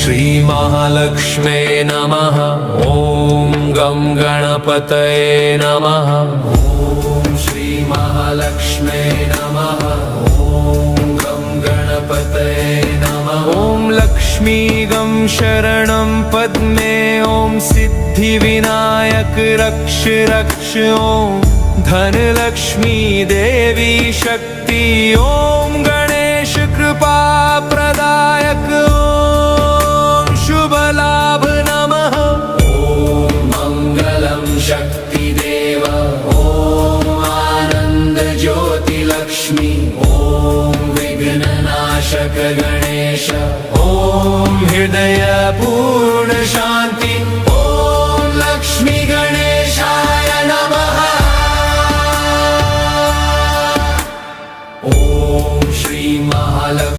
श्रीमहालक्ष्म्यै नमः। ॐ गं गणपतये नमः। ॐ श्रीमहालक्ष्म्यै नमः। ॐ गं गणपतये नमः। ॐ लक्ष्मी गं शरणं पद्मे। ॐ सिद्धिविनायक रक्ष रक्ष। ॐ धनलक्ष्मी देवी शक्ति। ॐ गणेश कृपा प्रदायक। ॐ शुभ लाभ नमः। ॐ मंगलम शक्तिदेव। ॐ आनंद ज्योति लक्ष्मी। ॐ विघ्ननाशक गणेश। ॐ हृदय पूर्ण शांति। ॐ लक्ष्मी गणेशाय नमः। ॐ श्री महालक्ष्मी।